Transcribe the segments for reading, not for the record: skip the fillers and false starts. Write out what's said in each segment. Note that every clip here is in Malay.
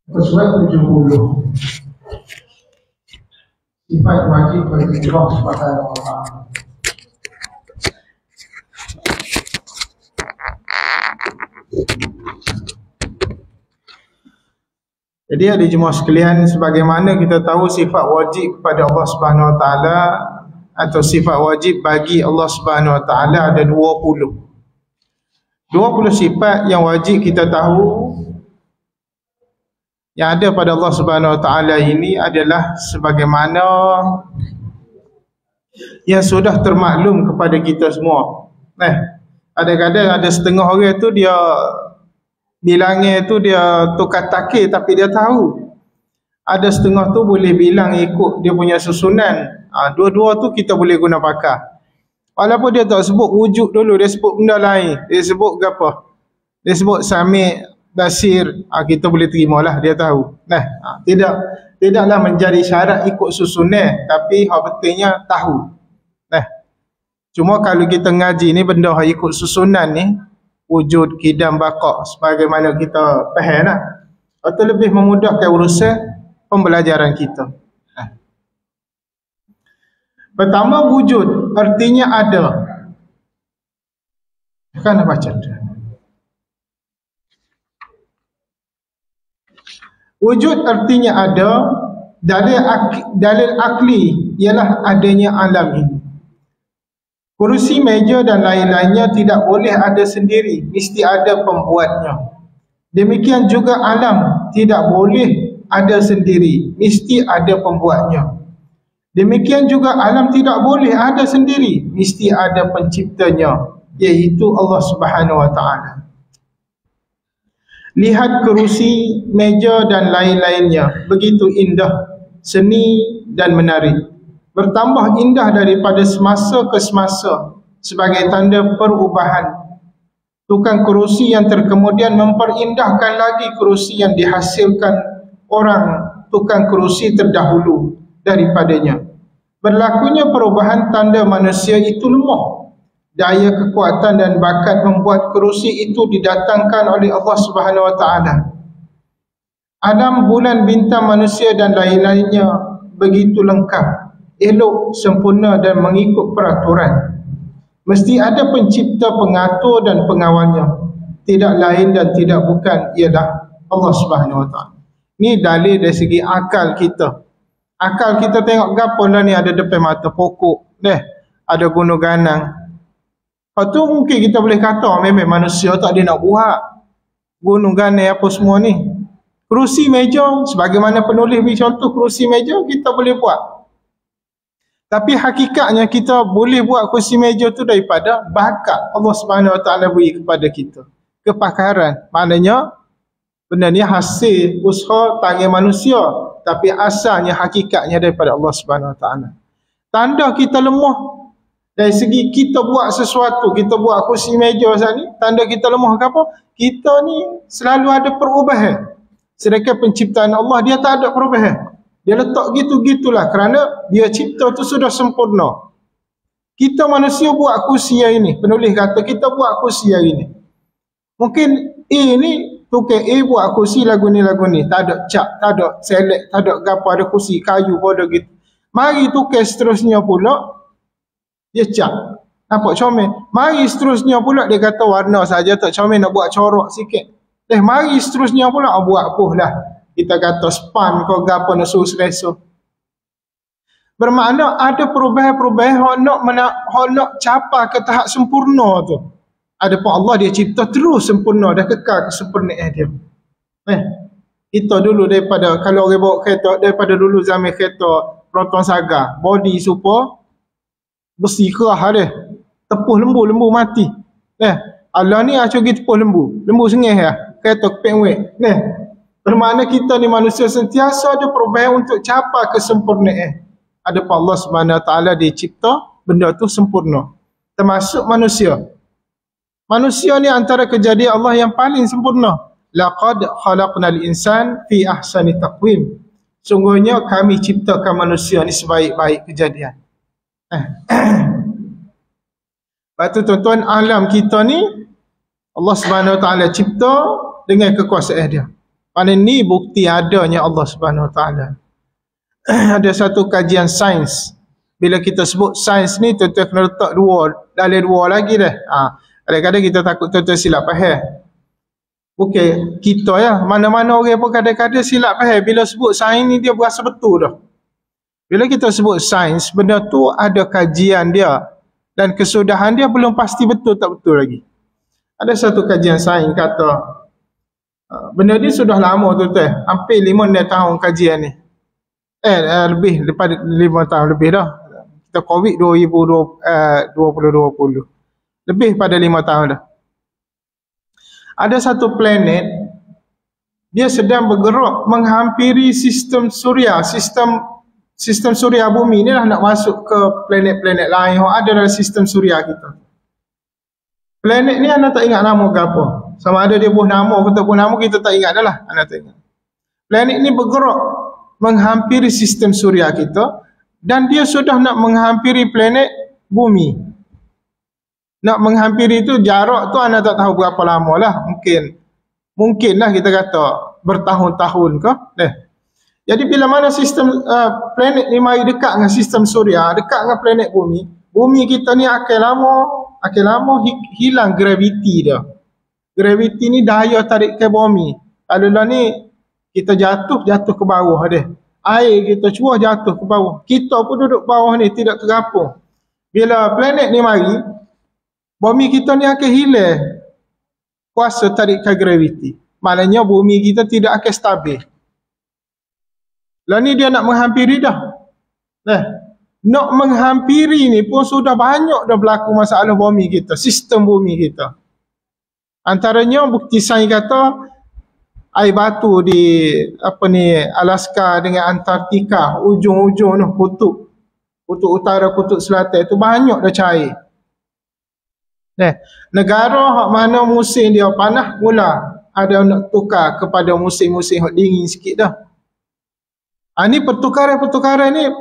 Surat 70. Sifat wajib bagi Allah Subhanahu wa Ta'ala. Jadi ada jemaah sekalian, sebagaimana kita tahu sifat wajib kepada Allah Subhanahu wa Ta'ala atau sifat wajib bagi Allah Subhanahu wa Ta'ala ada 20 sifat yang wajib kita tahu yang ada pada Allah Subhanahu wa Ta'ala ini adalah sebagaimana yang sudah termaklum kepada kita semua. Kadang-kadang ada setengah orang tu dia bilangnya tu dia tukar takir tapi dia tahu. Ada setengah tu boleh bilang ikut dia punya susunan. Dua-dua tu kita boleh guna pakar. Walaupun dia tak sebut wujud dulu, dia sebut benda lain. Dia sebut apa? Dia sebut Sami' Basir, kita boleh terimalah, dia tahu. Tidaklah menjadi syarat ikut susunan, tapi hak pentingnya tahu. Cuma kalau kita ngaji ni benda hak ikut susunan ni, wujud, kidam, baqa, sebagaimana kita faham lah. Atau lebih memudahkan urusan pembelajaran kita. Pertama, wujud artinya ada. Kan baca tu. Wujud artinya ada. Dalil akli ialah adanya alam ini. Kursi, meja dan lain-lainnya tidak boleh ada sendiri, mesti ada pembuatnya. Demikian juga alam tidak boleh ada sendiri, mesti ada pembuatnya. Demikian juga alam tidak boleh ada sendiri, mesti ada penciptanya, iaitu Allah Subhanahu wa Ta'ala. Lihat kerusi, meja dan lain-lainnya, begitu indah, seni dan menarik. Bertambah indah daripada semasa ke semasa sebagai tanda perubahan. Tukang kerusi yang terkemudian memperindahkan lagi kerusi yang dihasilkan orang tukang kerusi terdahulu daripadanya. Berlakunya perubahan tanda manusia itu lemah. Daya, kekuatan dan bakat membuat kerusi itu didatangkan oleh Allah Subhanahu wa Ta'ala. Alam, bulan, bintang, manusia dan lain-lainnya begitu lengkap, elok, sempurna dan mengikut peraturan. Mesti ada pencipta, pengatur dan pengawalnya. Tidak lain dan tidak bukan ialah Allah Subhanahu wa Ta'ala. Ini dalil dari segi akal kita. Akal kita tengok gapo lah ni, ada depan mata pokok, ada gunung ganang. Lepas tu mungkin kita boleh kata memang manusia tak ada nak buat gunung ganang apa semua ni. Kerusi, meja, sebagaimana penulis beri contoh kerusi, meja kita boleh buat. Tapi hakikatnya kita boleh buat kerusi, meja tu daripada bakat Allah Subhanahu wa Ta'ala beri kepada kita. Kepakaran, maknanya benda ni hasil usaha tangan manusia, tapi asalnya hakikatnya daripada Allah Subhanahu wa Ta'ala. Tanda kita lemah dari segi kita buat sesuatu, kita buat kursi, meja saat ni, tanda kita lemah ke apa? Kita ni selalu ada perubahan. Sedangkan penciptaan Allah, dia tak ada perubahan. Dia letak gitu-gitulah kerana dia cipta tu sudah sempurna. Kita manusia buat kursi yang ini. Penulis kata kita buat kursi yang ini. Mungkin A ni, tukar A buat kursi lagu ni. Tak ada cat, tak ada select, tak ada gapo, ada kursi kayu bodoh gitu. Mari tukar seterusnya pula, dia cat. Nampak comel. Mari seterusnya pula dia kata warna saja tak comel, nak buat corak sikit. Mari seterusnya pula buat apa lah. Kita kata span kau gapo nak suruh selesa. Bermakna ada perubahan-perubahan hak nak capai ke tahap sempurna tu. Adapun Allah dia cipta terus sempurna, dah kekal kesempurnaan dia. Kita dulu daripada, kalau orang bawa kereta, daripada dulu zaman kereta Proton Saga, body super besi kerah dia. Tepuh lembu mati. Allah ni acungi tepuh lembu sengih ya. Kereta keping wek. Bermakna kita ni manusia sentiasa ada perubahan untuk capai kesempurnaan. Adapun Allah Subhanahu wa Ta'ala dia cipta benda tu sempurna. Termasuk manusia. Manusia ni antara kejadian Allah yang paling sempurna. Laqad khalaqnal insan fi ahsani taqwim. Sungguhnya kami ciptakan manusia ni sebaik-baik kejadian. Lepas tu tuan-tuan, alam kita ni Allah Subhanahu wa Ta'ala cipta dengan kekuasaan dia. Mana ni bukti adanya Allah Subhanahu Wa Taala. Ada satu kajian sains. Bila kita sebut sains ni, tuan-tuan kena letak dalil dua lagi dah. Kadang-kadang kita takut tuan-tuan silap faham. Bukan kita ya, mana-mana orang pun kadang-kadang silap faham. Bila sebut sains ni dia berasa betul dah. Bila kita sebut sains, benda tu ada kajian dia dan kesudahan dia belum pasti betul tak betul lagi. Ada satu kajian sains kata benda ni sudah lama tuan-tuan, hampir 5-6 tahun kajian ni. Lebih daripada 5 tahun lebih dah. Kita COVID 2020. Lebih pada 5 tahun dah. Ada satu planet, dia sedang bergerak menghampiri sistem suria. Sistem suria bumi ni lah nak masuk ke planet-planet lain yang ada dalam sistem suria kita. Planet ni anda tak ingat nama ke apa. Sama ada dia buah nama atau buah nama kita tak ingat dah lah. Anda tak ingat. Planet ni bergerak menghampiri sistem suria kita dan dia sudah nak menghampiri planet bumi. Nak menghampiri itu jarak tu anda tak tahu berapa lama lah. Mungkin lah kita kata bertahun-tahun ke. Jadi bila mana sistem planet ni mari dekat dengan sistem suria, dekat dengan planet bumi, bumi kita ni akan lama hilang graviti dia. Graviti ni daya tarik ke bumi. Kalau lah ni kita jatuh ke bawah dia. Air kita cuah jatuh ke bawah. Kita pun duduk bawah ni tidak tergapung. Bila planet ni mari, bumi kita ni akan hilang kuasa tarikan graviti. Maknanya bumi kita tidak akan stabil. Lah ni dia nak menghampiri dah. Nak menghampiri ni pun sudah banyak dah berlaku masalah bumi kita, sistem bumi kita. Antaranya bukti sains kata air batu di Alaska dengan Antartika, ujung-ujung tu kutub utara, kutub selatan tu banyak dah cair. Negara hak mana musim dia panas mula ada nak tukar kepada musim-musim hak dingin sikit dah. Ni pertukaran ni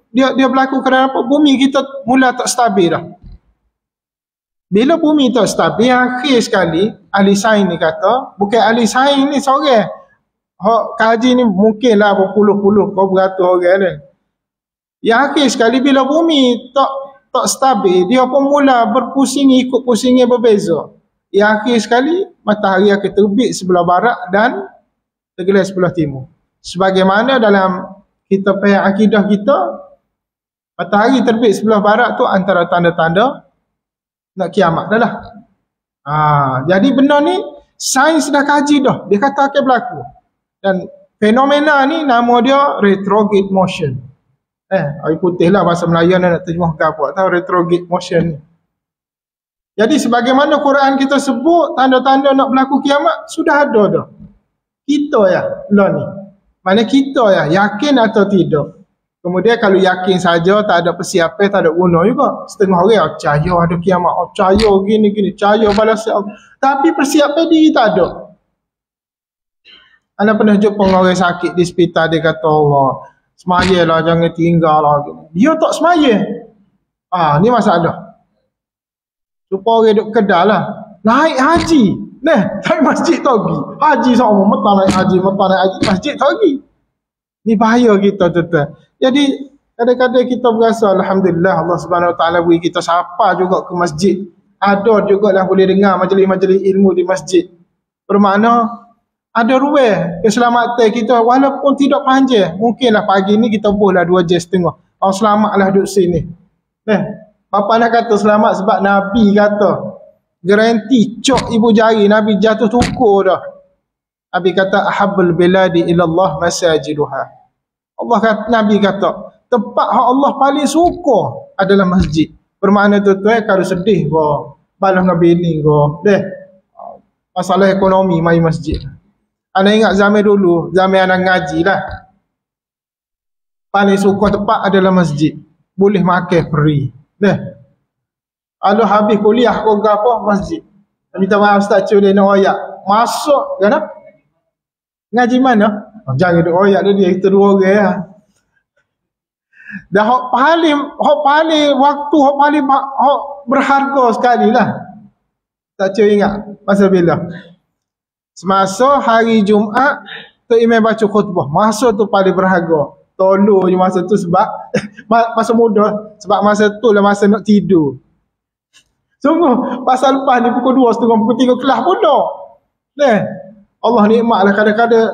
dia berlaku kerana apa? Bumi kita mula tak stabil dah. Bila bumi tak stabil, akhir sekali ahli sains ni kata, bukan ahli sains ni seorang. Hak kaji ni mungkinlah berpuluh-puluh beratus orang ni. Yang akhir sekali bila bumi tak stabil, dia pun mula berpusing ikut pusingnya berbeza. Yang akhir sekali matahari akan terbit sebelah barat dan tergelam sebelah timur. Sebagaimana dalam kita faham akidah kita, matahari terbit sebelah barat tu antara tanda-tanda nak kiamat dah lah. Jadi benda ni sains dah kaji dah. Dia kata akan berlaku. Dan fenomena ni nama dia retrograde motion. Air putih lah bahasa Melayu nak terjemah ke apa. Tahu retrograde motion ni. Jadi sebagaimana Quran kita sebut tanda-tanda nak berlaku kiamat sudah ada dah. Kita lah ni. Mana kita yakin atau tidak. Kemudian kalau yakin saja tak ada persiapan, tak ada guna juga. Setengah orang percaya ada kiamat, percaya gini, percaya balas Allah. Tapi persiapan diri tak ada. Anda pernah jumpa orang sakit di hospital, dia kata Allah, semayalah jangan tinggal lah. Dia tak semaya. Ni masalah. Jumpa orang duduk Kedah lah. Naik haji. Tapi masjid tak pergi. Haji sama, mentah naik haji, masjid tak pergi. Ni bahaya kita tuan-tuan. Jadi kadang-kadang kita berasa Alhamdulillah Allah Subhanahu Wa Taala beri kita sapa juga ke masjid. Ada juga lah boleh dengar majlis-majlis ilmu di masjid. Bermakna ada ruang keselamatan kita walaupun tidak panjang. Mungkinlah pagi ni kita bolehlah 2 jam setengah. Selamatlah duduk sini. Bapa nak kata selamat sebab Nabi kata garanti cok ibu jari Nabi jatuh tukur dah. Nabi kata ahabbul biladi ilallah masajiduha. Nabi kata tempat hak Allah paling suka adalah masjid. Bermakna tuan-tuan kalau sedih ko, balas dengan bini ko, masalah ekonomi mai masjid. Anda ingat zaman dulu, zaman anak ngaji lah. Paling suka tempat adalah masjid. Boleh makan free. Kalau habis kuliah kau ke apa, masjid. Minta maaf Ustaz Cik dia nak royak. Masuk kan? Ngaji mana? Jangan duduk royak dia, kita 2 orang lah. Dah hak paling waktu hak paling berharga sekali lah. Tak Cik ingat masa bila? Semasa hari Jumaat Tok Imam baca khutbah, masa tu paling berharga. Tolong je masa tu sebab masa muda, sebab masa tu lah masa nak tidur. Sungguh pasal lepas ni pukul 2, setengah pukul 3 kelas pula. Allah nikmatlah kadang-kadang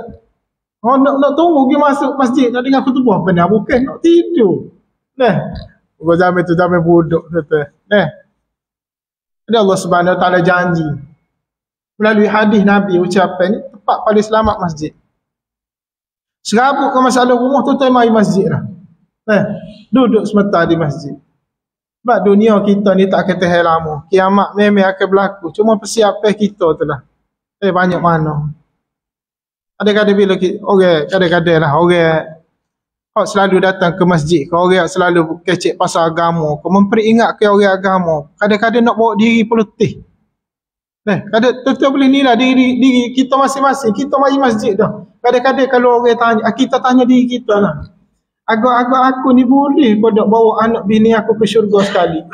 nak tunggu pergi masuk masjid nak dengar khutbah, benar bukan nak tidur. Pukul zaman tu zaman bodoh betul. Ada Allah Subhanahu Wa Taala janji melalui hadis Nabi ucapan ni tempat paling selamat masjid. Serabut ke masalah rumah tu mari masjid lah. Duduk semata di masjid. Sebab dunia kita ni tak kata hal lama. Kiamat memang akan berlaku. Cuma persiapan kita tu lah. Banyak mana. Kadang-kadang bila kadang-kadang lah orang selalu datang ke masjid, orang selalu kecek pasal agama, memperingatkan orang agama. Kadang-kadang nak bawa diri politik. Kadang kita boleh nilai diri kita masing-masing. Kita mari masjid dah. Kadang-kadang kalau orang tanya, kita tanya diri kita lah. Agak-agak aku ni boleh kau nak bawa anak bini aku ke syurga sekali.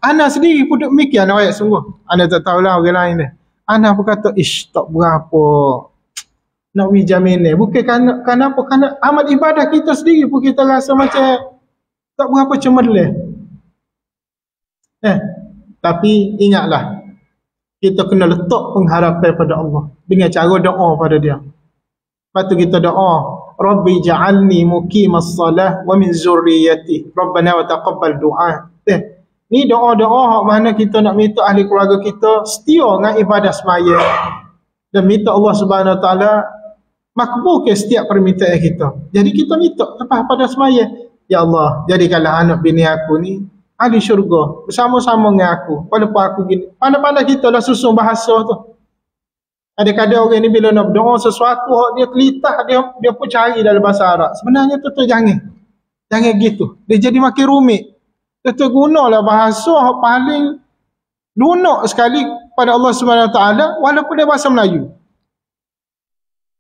Ana sendiri pun duk mikir anak ayat sungguh. Ana tak tahulah orang lain dia. Ana pun kata, tak berapa. Nak pergi jaminan. Bukan kenapa? Kerana amal ibadah kita sendiri pun kita rasa macam tak berapa cemerlang. Tapi ingatlah, kita kena letak pengharapan pada Allah dengan cara doa pada dia. Lepas tu kita doa, Rabbi ja'alni muqimas salah wa min zurriyati. Rabbana wa taqabbal du'a. Ni doa-doa hak mana kita nak minta ahli keluarga kita setia dengan ibadah semaya. Dan minta Allah Subhanahu Wa Taala makbulkan setiap permintaan kita. Jadi kita minta lepas pada semaya, ya Allah, jadikanlah anak bini aku ni ahli syurga bersama-sama dengan aku. Walaupun aku gini. Pandai-pandai kita dah susun bahasa tu. Kadang-kadang orang ni bila nak berdoa sesuatu dia kelitah, dia pun cari dalam bahasa Arab. Sebenarnya tu jangan gitu. Dia jadi makin rumit. Kita gunalah bahasa yang paling lunak sekali pada Allah Subhanahu Wa Taala walaupun dia bahasa Melayu.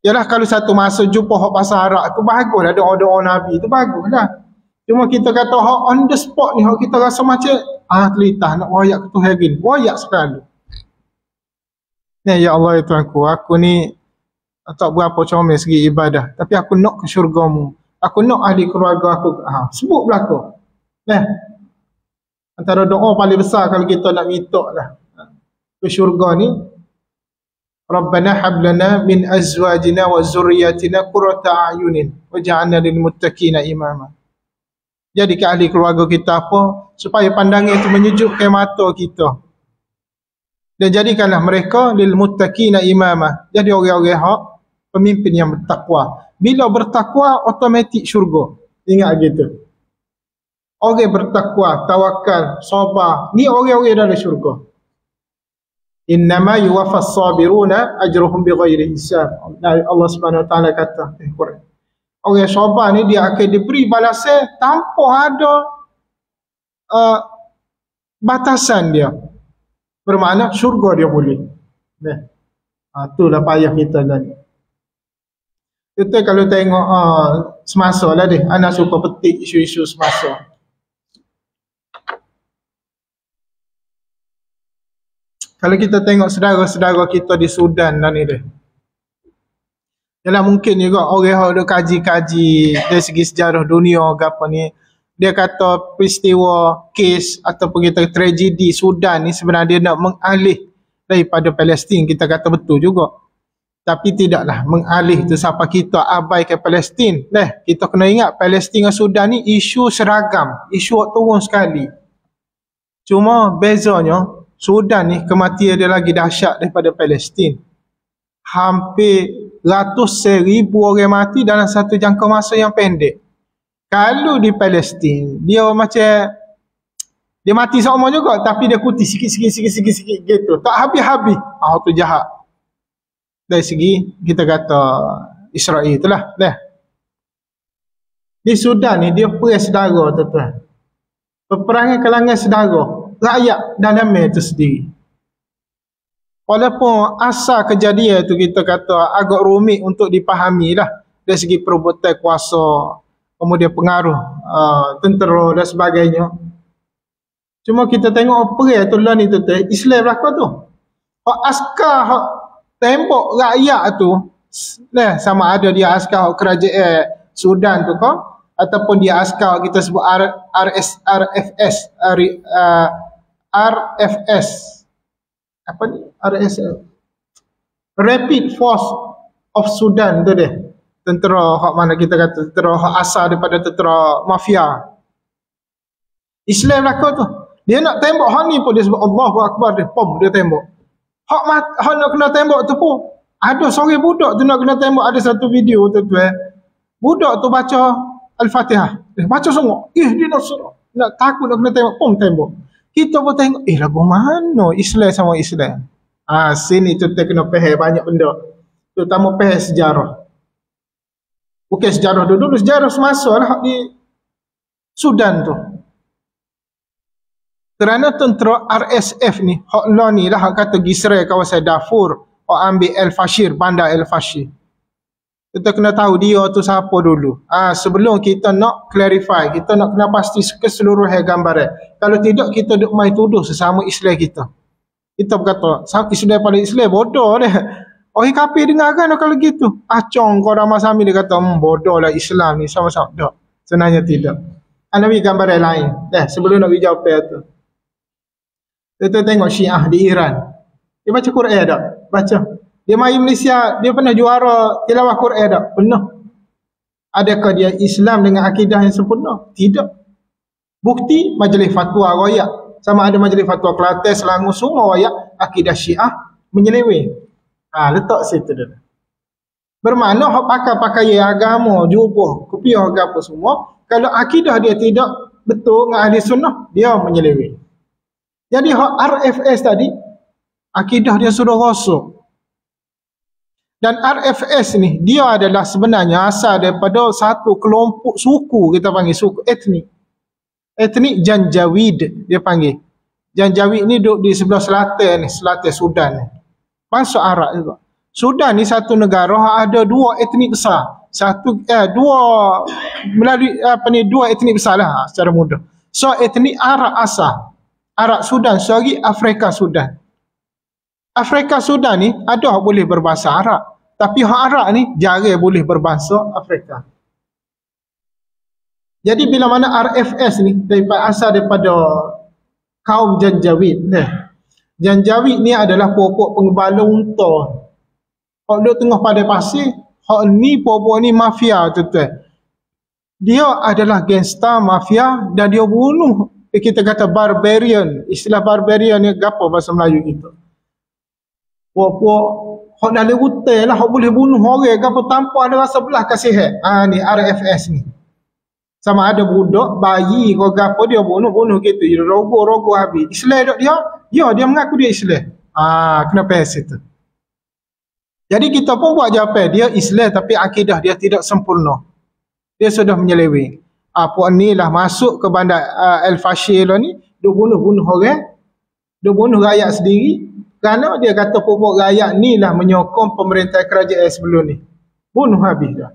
Yalah kalau satu masa jumpa hak bahasa Arab tu baguslah, doa-doa Nabi tu baguslah. Cuma kita kata hak on the spot ni hak kita rasa macam telitah nak wayak ke Tuhan gini. Wayak sekali. Ya Allah ya Tuhanku, aku ni tak berapa comel segi ibadah, tapi aku nak ke syurga-Mu. Aku nak ahli keluarga aku. Sebut belaka. Antara doa paling besar kalau kita nak minta lah ke syurga ni, Rabbana hab lana min azwajina wa zurriyatina qurrata a'yunin waj'alna lil muttaqina imama. Jadi ke ahli keluarga kita apa? Supaya pandangan itu menyejukkan mata kita. Dan jadikanlah mereka lil muttaqina imama. Jadi orang-orang hak pemimpin yang bertakwa. Bila bertakwa automatik syurga. Ingat gitu. Orang bertakwa, tawakal, sabar, ni orang-orang dalam syurga. Innama yuwaffas sabiruna ajruhum bighairi hisab. Allah Subhanahu Wa Taala kata Quran. Orang sabar ni dia akan diberi balasan tanpa ada batasan dia. Bermakna syurga dia boleh. Itulah payah kita tadi. Kita kalau tengok semasa lah deh, anak suka petik isu-isu semasa. Kalau kita tengok saudara-saudara kita di Sudan lah ni deh. Yalah mungkin juga orang yang ada kaji-kaji dari segi sejarah dunia ke apa ni, dia kata peristiwa kes ataupun kita tragedi Sudan ni sebenarnya dia nak mengalih daripada Palestin. Kita kata betul juga. Tapi tidaklah mengalih tu sampai kita abaikan Palestin. Kita kena ingat Palestin dan Sudan ni isu seragam, isu turun sekali. Cuma bezanya Sudan ni kematian dia lagi dahsyat daripada Palestin. Hampir ratus seribu orang mati dalam satu jangka masa yang pendek. Kalau di Palestin, dia macam dia mati sama juga tapi dia kuti sikit-sikit gitu. Tak habis-habis. Tu jahat. Dari segi kita kata Israel itulah. Di Sudan ni dia perang saudara tuan-tuan. Peperangan kalangan saudara, rakyat dalamnya itu sendiri. Walaupun asal kejadian itu kita kata agak rumit untuk dipahami lah dari segi perebutan kuasa, kemudian pengaruh tentera dan sebagainya. Cuma kita tengok perang tu lah ni tu Islam berlaku tu. Hak askar hak tembok rakyat tu, sama ada dia askar kerajaan Sudan tu kau, ataupun dia askar kita sebut RFS, apa ni, RSF, Rapid Force of Sudan tu dia, tentera hak mana kita kata tentera hak asal daripada tentera mafia Islam lah tu. Dia nak tembak hak ni pun dia sebut Allahu Akbar, dia pom dia tembak. Hak nak kena tembak tu pun ada seorang budak tu nak kena tembak. Ada satu video tu budak tu baca Al-Fatihah, dia baca semua, dia nak takut nak kena tembak, pom tembak. Kita pun tengok, lagu mana Islam sama Islam. Sini tu kita kena faham banyak benda, terutama faham sejarah. Bukan sejarah dulu, sejarah semasa lah di Sudan tu. Kerana tentera RSF ni, hak lah ni lah hak kata Gisre kawasan Darfur, hak ambil El-Fashir, bandar El-Fashir. Kita kena tahu dia tu siapa dulu. Sebelum kita nak clarify, kita nak kena pasti keseluruhan gambaran. Kalau tidak, kita duk main tuduh sesama Islam kita. Kita berkata, Islam pada Islam, bodoh dia. Orang kafir dengar kan kalau gitu. Acong kau ramah sami, dia kata, bodoh lah Islam ni, sama-sama. Tak. Sebenarnya tidak. Nabi gambaran lain. Sebelum nak jawab tu. Kita tengok Syiah di Iran. Dia baca Quran tak? Baca. Dia mai Malaysia, dia pernah juara tilawah Quran tak? Pernah. Adakah dia Islam dengan akidah yang sempurna? Tidak. Bukti majlis fatwa royak. Sama ada majlis fatwa Kelantan, Selangor, semua royak akidah Syiah menyeleweng. Letak situ dah. Bermakna hak pakai agama, jubah, kopiah agama semua, kalau akidah dia tidak betul dengan ahli sunnah, dia menyeleweng. Jadi hak RFS tadi, akidah dia sudah rosak. Dan RFS ni, dia adalah sebenarnya asal daripada satu kelompok suku, kita panggil suku etnik. Etnik Janjaweed, dia panggil. Janjaweed ni duduk di sebelah selatan ni, selatan Sudan ni. Bangsa Arab juga. Sudan ni satu negara, ada dua etnik besar. Dua etnik besar lah secara mudah. So etnik Arab asal, Arab Sudan, sorry, Afrika Sudan. Afrika Sudan ni ada yang boleh berbahasa Arab, tapi orang Arab ni jarang boleh berbahasa Afrika. Jadi bila mana RFS ni asal daripada kaum Janjaweed. Janjaweed ni adalah pokok penggembala unta. Hak duduk tengah pada pasir, hak ni pokok ni mafia tuan. Dia adalah gangster mafia dan dia bunuh. Kita kata barbarian. Istilah barbarian ni apa bahasa Melayu kita? Puak-puak hak dalam hutan lah, hak boleh bunuh orang apa tanpa ada rasa belah kasihan. Ni RFS ni. Sama ada budak, bayi, kau gapo dia bunuh gitu. Dia rogo habis. Islam dok dia mengaku dia Islam. Kenapa situ? Jadi kita pun buat jawapan, dia Islam tapi akidah dia tidak sempurna. Dia sudah menyeleweng. Puak ni lah masuk ke bandar El-Fashir ni, dia bunuh orang, dia bunuh rakyat sendiri, kerana dia kata pokok rakyat ni lah menyokong pemerintah kerajaan sebelum ni. Bunuh habis dah.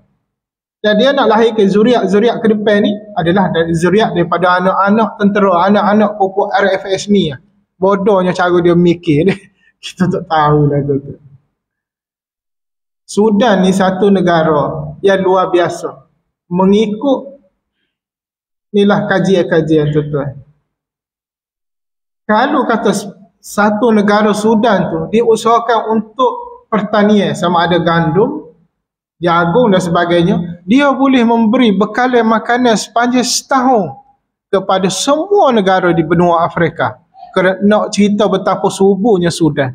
Dan dia nak lahirkan zuriat ke depan ni adalah zuriat daripada anak-anak tentera, anak-anak pokok RFS ni. Bodohnya cara dia mikir. Kita tak tahu lah tu. Sudan ni satu negara yang luar biasa. Mengikut inilah kajian-kajian tuan-tuan. Kalau kata satu negara Sudan tu diusahakan untuk pertanian, sama ada gandum, jagung dan sebagainya, dia boleh memberi bekalan makanan sepanjang setahun kepada semua negara di benua Afrika. Kerana nak cerita betapa suburnya Sudan.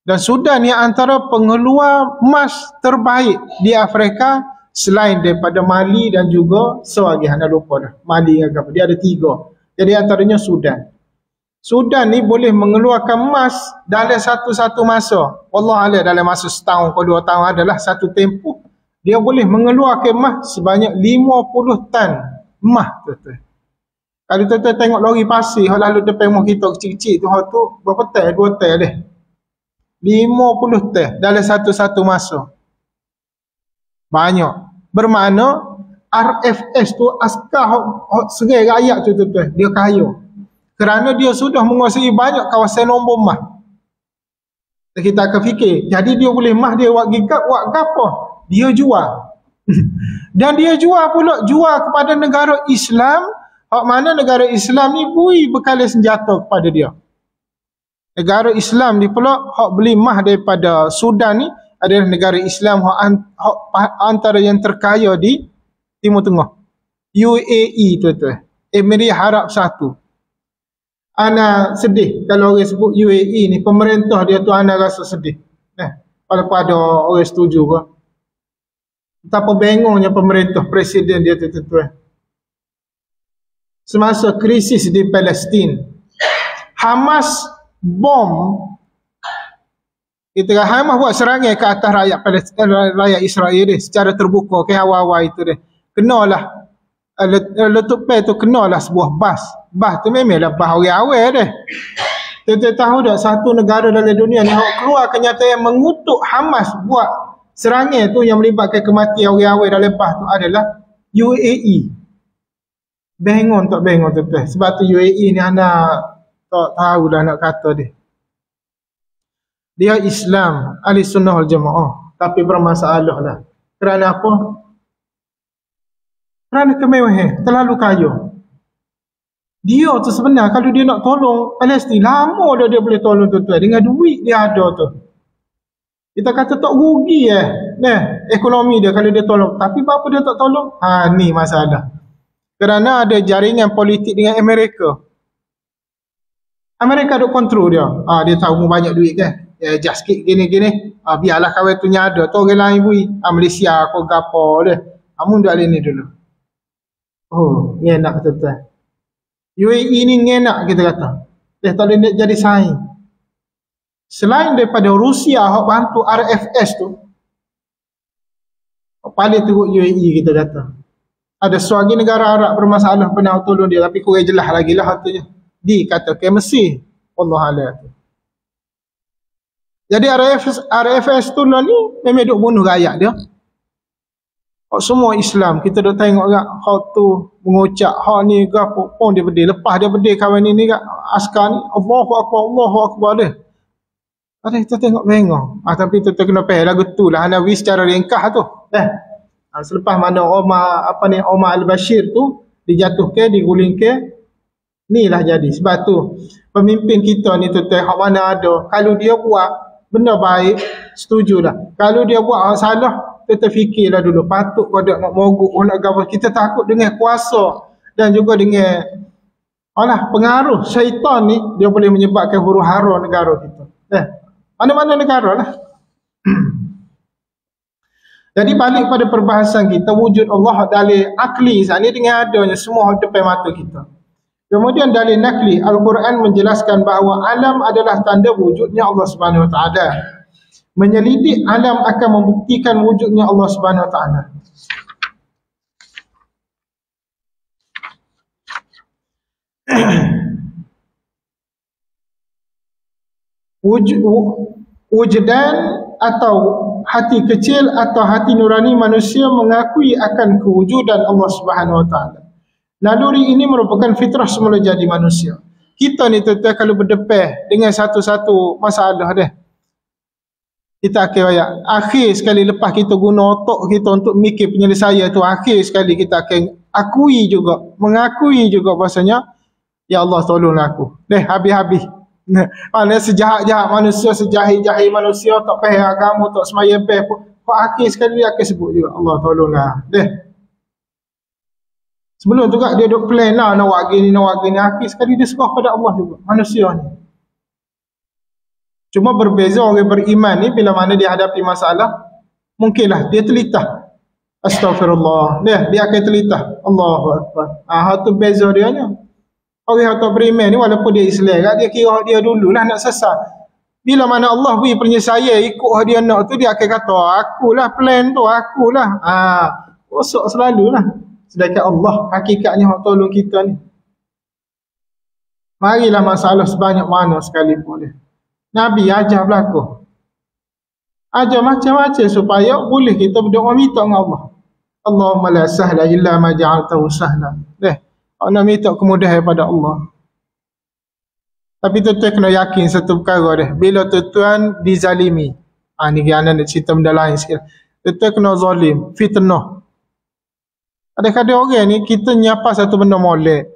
Dan Sudan ni antara pengeluar emas terbaik di Afrika selain daripada Mali dan juga selagi anda lupa dah. Mali apa? Dia ada 3. Jadi antaranya Sudan. Sudan ni boleh mengeluarkan emas dalam satu masa. Wallahualam dalam masa setahun ke 2 tahun adalah satu tempoh. Dia boleh mengeluarkan emas sebanyak 50 tan emas tuan-tuan. Kalau tuan-tuan tengok lori pasir yang lalu depan rumah kita kecil-kecil tu, tu berapa tan? 2 tan dia. 50 tan dalam satu masa. Banyak. Bermakna RFS tu askar serai rakyat tu tuan-tuan. Dia kaya. Kerana dia sudah menguasai banyak kawasan nombor emas. Kita akan fikir, jadi dia boleh mah dia buat gigap, buat gapo? Dia jual. Dan dia jual pula, jual kepada negara Islam, hak mana negara Islam ni bui bekal senjata kepada dia. Negara Islam ni pula hak beli mah daripada Sudan ni adalah negara Islam hak antara yang terkaya di Timur Tengah. UAE tuan-tuan. Emirat Arab Satu. Ana sedih kalau orang sebut UAE ni, pemerintah dia tu ana rasa sedih. Walaupun ada orang setuju ke. Betapa bengongnya pemerintah, presiden dia tu tuan. Semasa krisis di Palestin, Hamas bom, kita Hamas buat serangan ke atas rakyat Israel dia secara terbuka ke awal-awal itu dia. Kenalah letup pai tu kenalah sebuah bas. Bas tu memanglah bas orang awal dia. Kita tahu tak satu negara dalam dunia ni keluar kenyataan mengutuk Hamas buat serangan tu yang melibatkan kematian orang awal dalam bas tu adalah UAE. Bengong tak bengong tu. Sebab tu UAE ni anak tak tahu dah nak kata dia. Dia Islam, ahli sunnah wal jamaah, tapi bermasalah lah. Kerana apa? Kerana kemewahan, terlalu kaya. Dia tu sebenarnya kalau dia nak tolong Palestin, lama dah dia boleh tolong tuan-tuan. Dengan duit dia ada tu. Kita kata tak rugi ekonomi dia kalau dia tolong. Tapi apa dia tak tolong? Ni masalah. Kerana ada jaringan politik dengan Amerika. Amerika ada kontrol dia. Dia tahu mu banyak duit kan. Just sikit gini-gini. Biarlah kawan tu nyada. Tu orang lain bui. Malaysia kau gapo dia. Kamu dah ni dulu. Ngenak tuan-tuan. UAE ni ngenak kita kata. Dia tak boleh jadi saing. Selain daripada Rusia hak bantu RFS tu. Paling teruk UAE kita kata. Ada seorang negara Arab bermasalah pernah tolong dia, tapi kurang jelas lagi lah hatunya. Dikatakan Mesir. Allah Allah. Jadi RFS tu lah ni memang duk bunuh rakyat dia. Semua Islam kita duk tengok kat hak tu mengucap hak ni gapo pun dia berdiri. Lepas dia berdiri kawan ni kat askar ni Allahu Akbar dia. Ada kita tengok bengong. Tapi tu kena pay lagu tu lah Hanawi secara ringkas tu. Selepas mana Omar Al-Bashir tu dijatuhkan, digulingkan, ni lah jadi. Sebab tu pemimpin kita ni tu hak mana ada, kalau dia buat benda baik, setujulah. Kalau dia buat hak salah, kita fikirlah dulu, patut kau nak mogok nak gapo. Kita takut dengan kuasa dan juga dengan pengaruh syaitan ni, dia boleh menyebabkan huru-hara negara kita. Mana-mana negara lah. Jadi balik pada perbahasan kita, wujud Allah dalil akli saat ini dengan adanya semua depan mata kita. Kemudian dalil nakli, Al-Quran menjelaskan bahawa alam adalah tanda wujudnya Allah Subhanahu Wa Taala. Menyelidik alam akan membuktikan wujudnya Allah Subhanahu Wa Taala. Wujdan atau hati kecil atau hati nurani manusia mengakui akan kewujudan Allah Subhanahu Wa Taala. Naluri ini merupakan fitrah semula jadi manusia. Kita ni tuan-tuan kalau berdepan dengan satu-satu masalah dia, kita akhir sekali lepas kita guna otak kita untuk mikir penyelesaian tu, akhir sekali kita akan mengakui juga bahasanya ya Allah tolonglah aku. Habis-habis. Mana sejahat-jahat manusia, sejahil-jahil manusia, tak faham agama, tak semaya pun. Akhir sekali dia akan sebut juga Allah tolonglah. Sebelum tu dia duk plan lah nak buat gini. Akhir sekali dia serah pada Allah juga, manusia ni. Cuma berbeza orang beriman ni bila mana dia hadapi masalah, mungkinlah dia telitah. Astaghfirullah. Dia akan telitah. Allahu Akbar. Itu beza dia ni. Orang yang tak beriman ni walaupun dia Islam, dia kira dia dululah nak sesat. Bila mana Allah beri penyelesaian ikut dia nak tu, dia akan kata akulah plan tu, akulah. Kosok selalulah. Sedangkan Allah hakikatnya yang tolong kita ni. Marilah masalah sebanyak mana sekalipun dia. Nabi ajar berlaku. Ajar macam-macam supaya boleh kita berdoa minta dengan Allah. Allahumma la sahla illa ma ja'altahu sahla. Nak minta kemudahan pada Allah. Tapi tuan-tuan kena yakin satu perkara dia. Bila tuan-tuan dizalimi. Ni anak nak cerita benda lain sikit. Tuan-tuan kena zalim, fitnah. Kadang-kadang orang ni kita nyapa satu benda molek.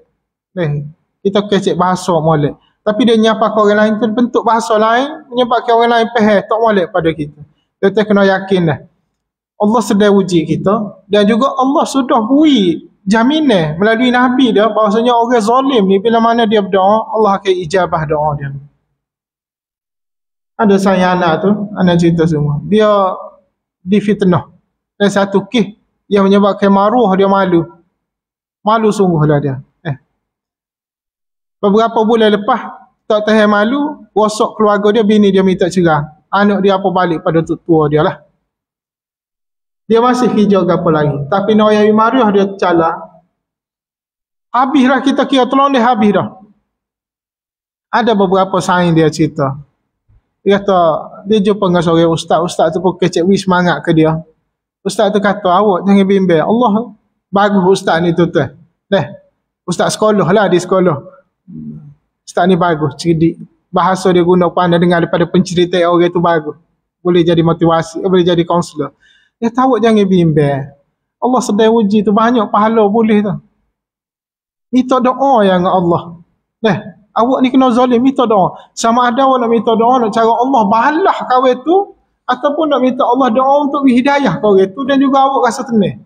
Kita kecek bahasa molek. Tapi dia nyapa ke orang lain tu bentuk bahasa lain, menyebabkan orang lain faham tak molek pada kita. Tuan-tuan kena yakin dah. Allah sedang uji kita dan juga Allah sudah beri jaminan melalui Nabi dia bahawasanya orang zalim ni bila mana dia berdoa, Allah akan ijabah doa dia. Ada saya anak tu, anak cerita semua. Dia difitnah. Dan satu kes yang menyebabkan maruh dia malu. Malu sungguhlah dia. Beberapa bulan lepas, tak tahan malu, rosak keluarga dia, bini dia minta cerai. Anak dia apa balik pada tua dia lah. Dia masih hijau ke apa lagi. Tapi Noyai Mariah dia cala. Habis dah kita kira tolong dia habis dah. Ada beberapa saing dia cerita. Dia kata, dia jumpa dengan seorang ustaz tu pun kecek wis semangat ke dia. Ustaz tu kata, awak jangan bimbang. Allah bagus ustaz ni tuan-tuan. Ustaz sekolah lah di sekolah. Ustaz ni bagus, cerdik. Bahasa dia guna pandai dengar daripada penceritaan orang tu bagus. Boleh jadi motivasi, boleh jadi kaunselor. Dia tahu jangan bimbang. Allah sedang uji tu banyak pahala boleh tu. Minta doa yang Allah. Awak ni kena zalim, minta doa. Sama ada awak nak minta doa nak cara Allah balah kawan tu ataupun nak minta Allah doa untuk hidayah kawan tu dan juga awak rasa tenang.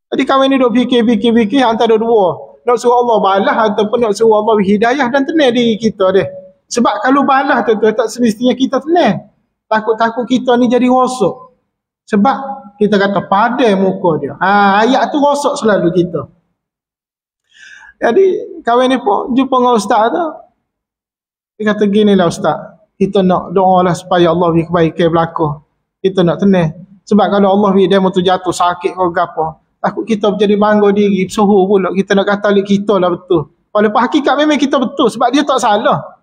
Jadi kawan ni duk fikir antara dua. Nak suruh Allah balah ataupun nak suruh Allah hidayah dan tenang diri kita dia. Sebab kalau balah tu tak semestinya kita tenang. Takut-takut kita ni jadi rosak. Sebab kita kata padai muka dia. Ayat tu rosak selalu kita. Jadi kawan ni pun jumpa dengan ustaz tu. Dia kata ginilah ustaz. Kita nak doa lah supaya Allah beri kebaikan berlaku. Kita nak tenang. Sebab kalau Allah beri dia tu jatuh sakit ke apa. Takut kita jadi bangga diri, suhu pula. Kita nak kata kita lah betul. Walaupun hakikat memang kita betul. Sebab dia tak salah.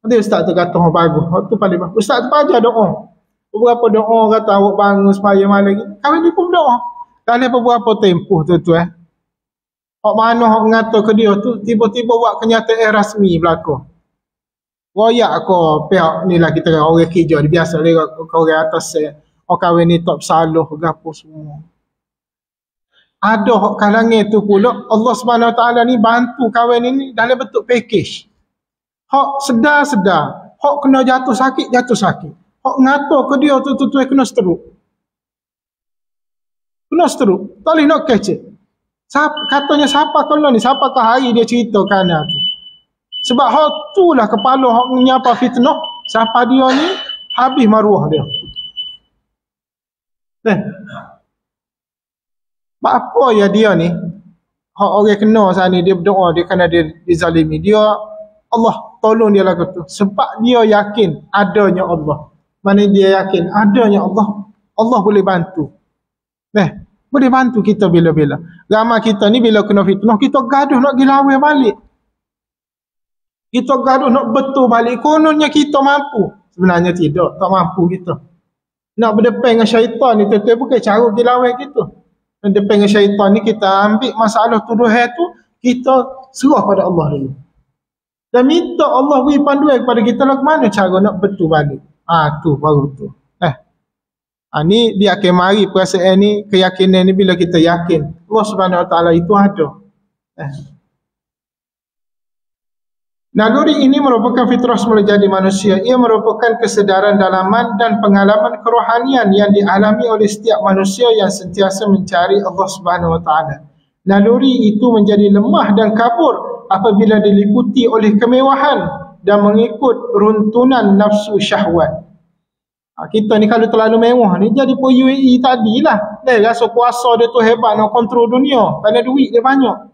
Nanti ustaz tu kata, bagus. Itu paling bagus. Ustaz tu ajar doa. Beberapa doa kata awak bangun semaya malam lagi. Kami ni pun doa. Dalam beberapa tempoh tu. Hak mana hak ngata ke dia tu, tiba-tiba buat kenyataan rasmi berlaku. Royak ke pihak ni lah kita orang kerja. Dia biasa dia orang atas orang kahwin ni tak bersalah ke apa semua. Ada hak kalangan tu pula Allah Subhanahu Wa Taala ni bantu kawan ini dalam bentuk package. Hak sedar-sedar, hak kena jatuh sakit. Hak ngato ke dia tu kena stroke. Tak boleh nak kecek. Katanya siapa kalau ni, siapa ke hari dia ceritakan tu. Sebab hak tu lah kepala hak menyapa fitnah, siapa dia ni habis maruah dia. Apa ya dia ni? Hak orang kena saat ni dia berdoa dia kerana dia dizalimi. Dia Allah tolong dia lagu tu sebab dia yakin adanya Allah. Mana dia yakin adanya Allah, Allah boleh bantu. Boleh bantu kita bila-bila. Ramai kita ni bila kena fitnah kita gaduh nak pergi lawan balik. Kita gaduh nak betul balik. Kononnya kita mampu. Sebenarnya tidak, tak mampu kita. Nak berdepan dengan syaitan ni tentu bukan cara pergi lawan kita. Depan dengan syaitan ni kita ambil masalah tuduhan tu, kita serah pada Allah dulu. Dan minta Allah beri panduan kepada kita lah ke mana cara nak betul balik. Tu baru tu. Ni dia akan mari perasaan ni, keyakinan ni bila kita yakin Allah Subhanahu Wa Taala itu ada. Naluri ini merupakan fitrah semula jadi manusia. Ia merupakan kesedaran dalaman dan pengalaman kerohanian yang dialami oleh setiap manusia yang sentiasa mencari Allah Subhanahu Wa Taala. Naluri itu menjadi lemah dan kabur apabila diliputi oleh kemewahan dan mengikut runtunan nafsu syahwat. Kita ni kalau terlalu mewah ni jadi pun UAE tadilah. Dia rasa kuasa dia tu hebat nak kontrol dunia. Pada duit dia banyak.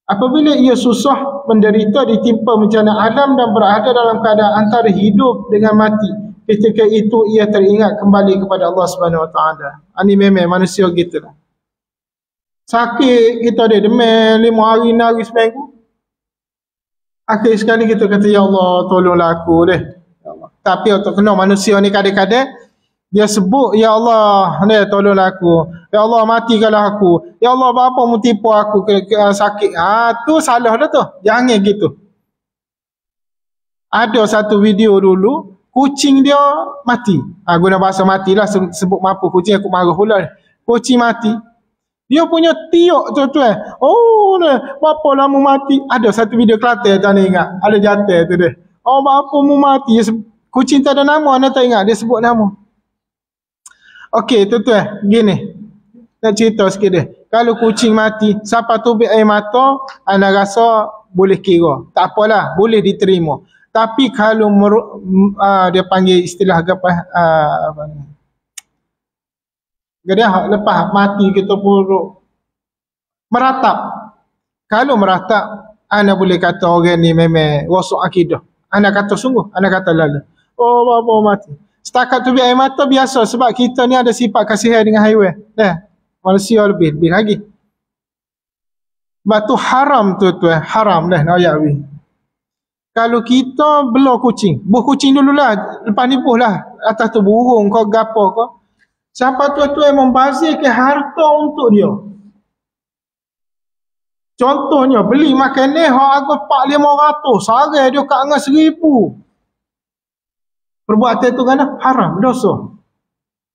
Apabila ia susah, menderita, ditimpa bencana alam dan berada dalam keadaan antara hidup dengan mati, ketika itu ia teringat kembali kepada Allah Subhanahu Wa Taala. Ini memang manusia gitulah. Sakit kita dia demam 5 hari nari seminggu. Akhir sekali kita kata ya Allah tolonglah aku deh. Tapi untuk kena manusia ni kadang-kadang Dia sebut, ya Allah, tolonglah aku. Ya Allah, matikanlah aku. Ya Allah, apa mu tipu aku sakit. Tu salah dah tu. Jangan gitu. Ada satu video dulu, kucing dia mati. Guna bahasa matilah, sebut mampu kucing, aku marah pula. Kucing mati. Dia punya tiuk tuan-tuan. Oh, berapa lama mati. Ada satu video Kelantan, tak ingat. Ada jantan tu dia. Oh, berapa mu mati. Kucing tak ada nama, anda tak ingat. Dia sebut nama. Okey, tuan-tuan, gini. Nak cerita sikit dia. Kalau kucing mati, siapa tubik air mata, anda rasa boleh kira. Tak apalah, boleh diterima. Tapi kalau dia panggil istilah apa ni? Gedah lepas mati kita pun meratap. Kalau meratap, anda boleh kata orang ni memang rosak akidah. Anda kata sungguh, anda kata lala. Oh, apa mati. Setakat tu air mata biasa sebab kita ni ada sifat kasihan dengan haiwan. Manusia lebih lagi. Sebab tu haram tuan-tuan, haram nak ayat ni. Kalau kita belah kucing, buh kucing dululah, lepas ni buh lah atas tu burung kau gapo kau. Siapa tuan-tuan membazirkan harta untuk dia. Contohnya beli makanan hak harga 400-500, sare dia kat dengan 1000. Perbuatan tu kan haram, dosa.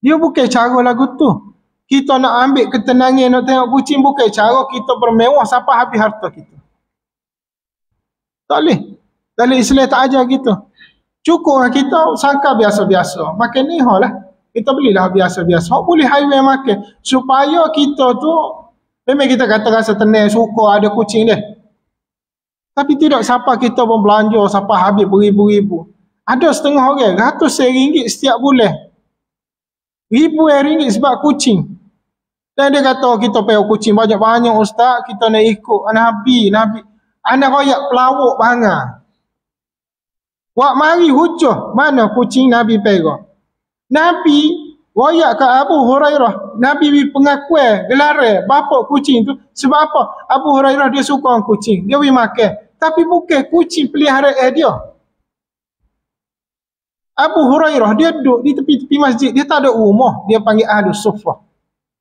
Dia bukan cara lagu tu. Kita nak ambil ketenangan nak tengok kucing, bukan cara kita bermewah sampai habis harta kita. Tak boleh. Dalam Islam tak ajar kita. Cukup kita sangka biasa-biasa. Makan ni lah. Kita belilah biasa-biasa. Boleh haiwan makan. Supaya kita tu, memang kita kata rasa tenang, suka ada kucing dia. Tapi tidak siapa kita pun belanja sampai habis beribu-ribu. Ada setengah orang, RM100 setiap bulan. RM1000 sebab kucing. Dan dia kata kita payah kucing banyak-banyak ustaz, kita nak ikut Nabi. Anak royak pelawak bangga. Wak mari hujah, mana kucing Nabi pegang. Nabi royak ke Abu Hurairah. Nabi pengakuan, gelaran, bapak kucing tu. Sebab apa? Abu Hurairah dia suka kucing. Dia pergi makan. Tapi bukan kucing peliharaan dia. Abu Hurairah dia duduk di tepi-tepi masjid, dia tak ada rumah, dia panggil Ahlus Suffah.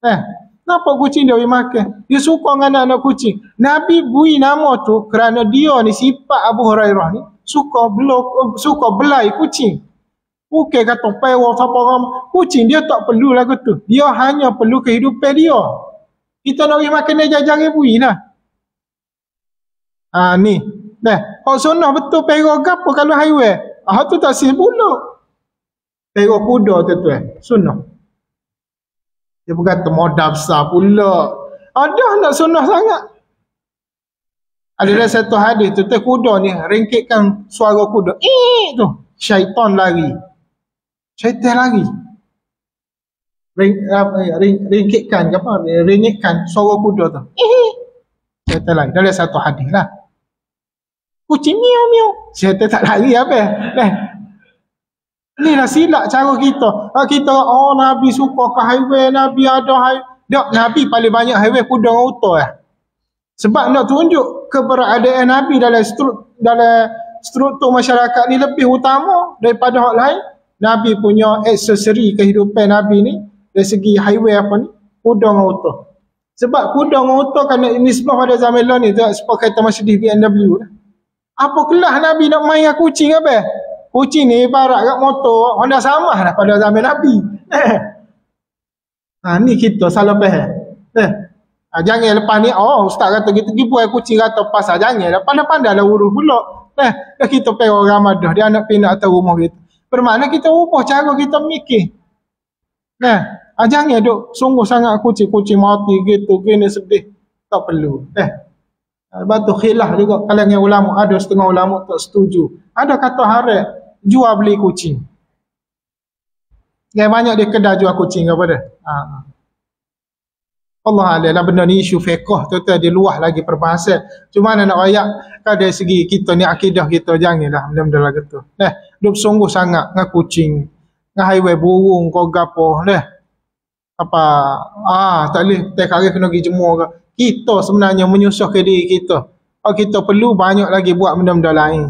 Kenapa kucing dia pergi makan? Dia suka dengan anak-anak kucing. Nabi beri nama tu kerana dia ni sifat Abu Hurairah ni suka belai kucing. Bukan kata pewa siapa orang. Kucing dia tak perlu lagu tu. Dia hanya perlu kehidupan dia. Kita nak pergi makan dia jangan beri lah. Ni. Hak sunnah betul perah gapo kalau haiwan. Tu tak sih pula. Perah kuda tuan-tuan. Sunnah. Dia berkata modal besar pula. Ada nak sunnah sangat. Ada satu hadis tu, kuda ni ringkitkan suara kuda. Tu. Syaitan lari. Syaitan lari. Ringkitkan apa? Ringkitkan suara kuda tu. Syaitan lari. Dalam satu hadis lah. Kucing miau-miau. Syaitan tak lari apa? Inilah silap cara kita. Kita, Nabi suka ke haiwan, Nabi ada haiwan. Nabi paling banyak haiwan kuda dengan unta lah. Sebab nak tunjuk keberadaan Nabi dalam struktur masyarakat ni lebih utama daripada hak lain. Nabi punya aksesori kehidupan Nabi ni dari segi haiwan apa ni, kuda dengan unta. Sebab kuda dengan unta kan nisbah pada zaman lalu ni, sebab kata Mercedes BMW lah. Apa kelas Nabi nak main dengan kucing apa? Kucing ni ibarat kat motor, Honda sama lah pada zaman Nabi. Ni kita salah faham. Jangan lepas ni, ustaz kata kita pergi buat kucing kata pasal jangan. Pandai-pandai lah urus pula. Dah kita pergi orang Ramadah, dia anak pinak atas rumah kita. Bermakna kita ubah cara kita mikir. Jangan duk sungguh sangat kucing mati gitu, gini sedih. Tak perlu. Lepas tu khilaf juga kalangan ulama, ada setengah ulama tak setuju. Ada kata haram jual beli kucing. Yang banyak dia kedai jual kucing kepada. Allah adalah benda ni isu fiqh tu dia luah lagi perbahasan. Cuma nak rayak dari segi kita ni akidah kita janganlah benda-benda lagu tu. Duk sungguh sangat dengan kucing, dengan haiwan burung kau gapo apa tak boleh tak kali kena pergi jemur ke. Kita sebenarnya menyusahkan diri kita. Kita perlu banyak lagi buat benda-benda lain.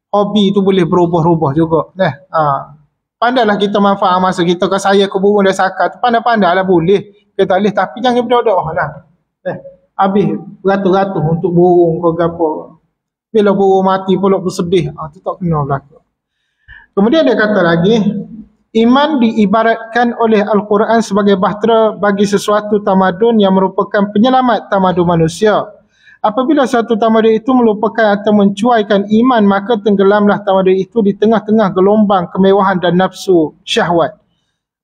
Hobi tu boleh berubah-ubah juga. Pandailah kita manfaat masa kita ke saya ke burung dah sakat. Pandai-pandai lah boleh. Kita boleh tapi jangan berdoa lah. Habis beratus-ratus untuk burung ke apa. Bila burung mati pula bersedih. Itu tak kena berlaku. Kemudian dia kata lagi, iman diibaratkan oleh Al-Quran sebagai bahtera bagi sesuatu tamadun yang merupakan penyelamat tamadun manusia. Apabila satu tamadun itu melupakan atau mencuaikan iman, maka tenggelamlah tamadun itu di tengah-tengah gelombang kemewahan dan nafsu syahwat.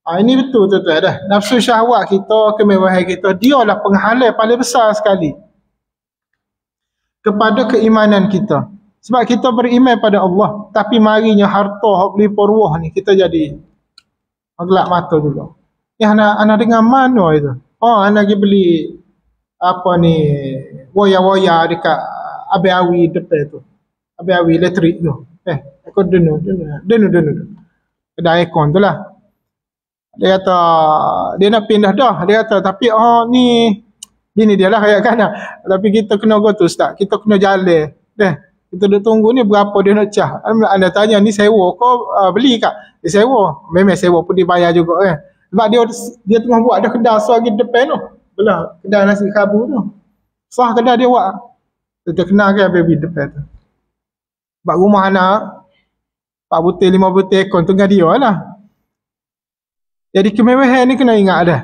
Ini betul tuan-tuan dah. Nafsu syahwat kita, kemewahan kita, dialah penghalang paling besar sekali kepada keimanan kita. Sebab kita beriman pada Allah, tapi marinya harta berlimpah ruah ni kita jadi gelap mata juga. Anak dengar mana itu? Anak pergi beli apa ni waya-waya dekat Abiawi depan tu. Abiawi elektrik tu. Aku denu. Kedai aircon tu lah. Dia kata dia nak pindah dah. Dia kata tapi ni bini dia lah kayak kan. Tapi kita kena go tu ustaz. Kita kena jalan. Kita duduk tunggu ni berapa dia nak cah. Anda tanya ni sewa kau beli kak? Dia sewa. Memang sewa pun dibayar juga kan. Sebab dia tengah buat ada kedai lagi depan tu. Belah kedai nasi kabu tu. Sah kedai dia buat. Dia kenal kan baby depan tu. Sebab rumah anak 4 butir 5 butir ekor tengah dia lah. Jadi kemewahan ni kena ingat dah.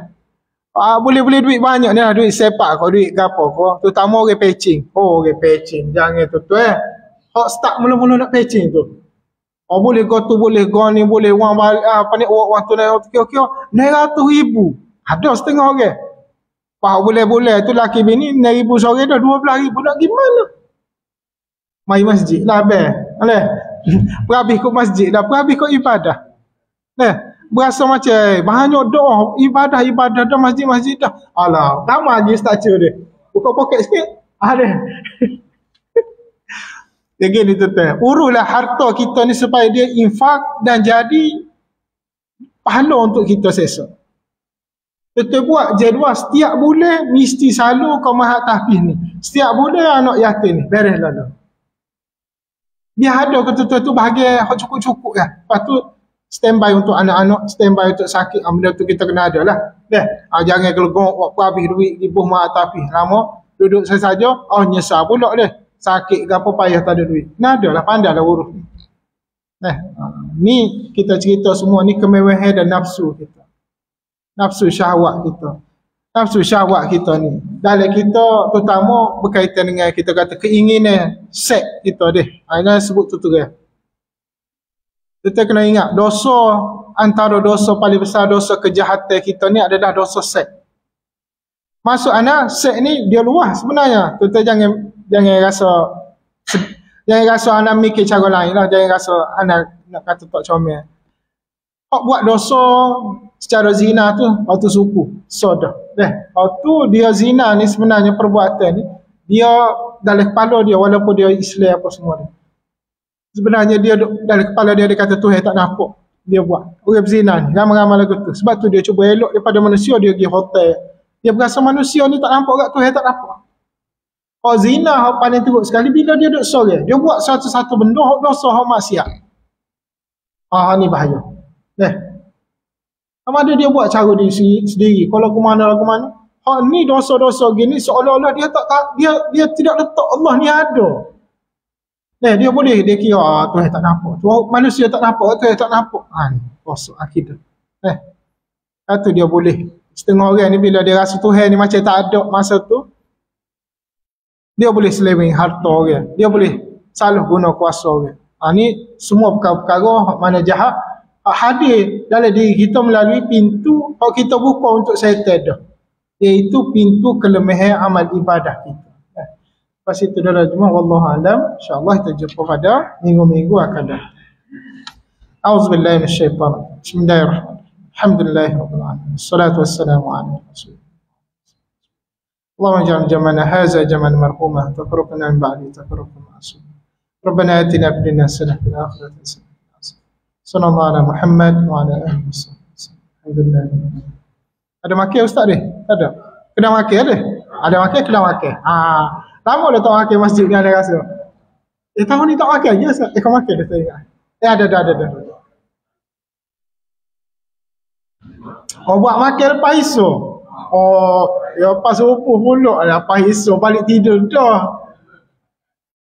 Boleh duit banyak ni lah. Duit sepak kau, duit gapo kau. Terutama orang patching. Orang patching. Jangan tu hak start mula-mula nak patching tu. Boleh kau tu, boleh kau ni, boleh wang balik, panik wang tu naik okey-okey. Naik 100,000. Ada setengah orang. Boleh tu laki bini naik 1,000 seorang dah 12,000 nak gimana? Mai masjid lah Aleh. Perhabis kau masjid dah, perhabis kau ibadah. Berasa macam banyak doa, ibadah dah masjid dah. Alah, sama je stature dia. Buka poket sikit. Ada. Jadi tuan-tuan, uruslah harta kita ni supaya dia infak dan jadi pahala untuk kita sesa. Kita buat jadual setiap bulan mesti selalu kau mahat tahfiz ni. Setiap bulan anak yatim ni bereslah dah. Biar ada ketua-ketua tu bahagian cukup-cukup kan. Lepas tu standby untuk anak-anak, standby untuk sakit. Benda tu kita kena ada lah. Jangan kelegong waktu habis duit ibu mahat tahfiz. Lama duduk saja, nyesal pula dia. Sakit ke apa payah tak ada duit. Nah adalah pandailah urus ni. Ni kita cerita semua ni kemewahan dan nafsu kita. Nafsu syahwat kita. Nafsu syahwat kita ni. Dalam kita terutama berkaitan dengan kita kata keinginan seks kita deh. Ini sebut tu dia. Kita kena ingat dosa antara dosa paling besar dosa kejahatan kita ni adalah dosa seks. Masuk anak seks ni dia luas sebenarnya. Kita jangan rasa anak mikir cara lain lah. Jangan rasa anak nak kata tak comel. Hak buat dosa secara zina tu waktu suku sodah. Waktu dia zina ni sebenarnya perbuatan ni dia dalam kepala dia walaupun dia Islam apa semua ni. Sebenarnya dia dalam kepala dia kata Tuhan tak nampak. Dia buat. Orang berzina ni ramai-ramai lagu tu. Sebab tu dia cuba elok daripada manusia dia pergi hotel. Dia berasa manusia ni tak nampak kat Tuhan tak nampak. Zina hak paling teruk sekali bila dia duduk sorang. Dia buat satu-satu benda hak dosa hak maksiat. Ni bahaya. Sama ada dia buat cara dia sendiri. Kalau ke mana. Ni dosa-dosa gini seolah-olah dia tidak letak Allah ni ada. Dia boleh dia kira Tuhan tak nampak. Manusia tak nampak, Tuhan tak nampak. Ni dosa akidah. Itu dia boleh. Setengah orang ni bila dia rasa Tuhan ni macam tak ada masa tu, dia boleh seleweng harta orang. Dia boleh salah guna kuasa orang. Ni semua perkara-perkara mana jahat hadir dalam diri kita melalui pintu yang kita buka untuk syaitan dah. Iaitu pintu kelemahan amal ibadah kita. Lepas itu adalah jemaah wallahu alam. InsyaAllah kita jumpa pada minggu-minggu akan datang. A'udzubillahi minasyaitanir. Bismillahirrahmanirrahim. Alhamdulillahirabbil alamin. Wassalatu wassalamu ala rasulillah. اللهم اجعل جمعنا هذا جمعا مرحوما تفرقنا من بعده تفرقا معصوما ربنا آتنا في الدنيا حسنة وفي الآخرة حسنة صلى الله على محمد وعلى آله وصحبه وسلم الحمد لله. Ada makan ustaz dia? Tak ada. Kena makan ada? Ada makan kena makan. Lama dah tak makan masjid ni ada rasa. Tahun ni tak makan je ustaz. Kau makan dah tak ingat. Ada. Oh, buat makan lepas isu. Oh, ya lepas subuh pula lepas isu balik tidur dah.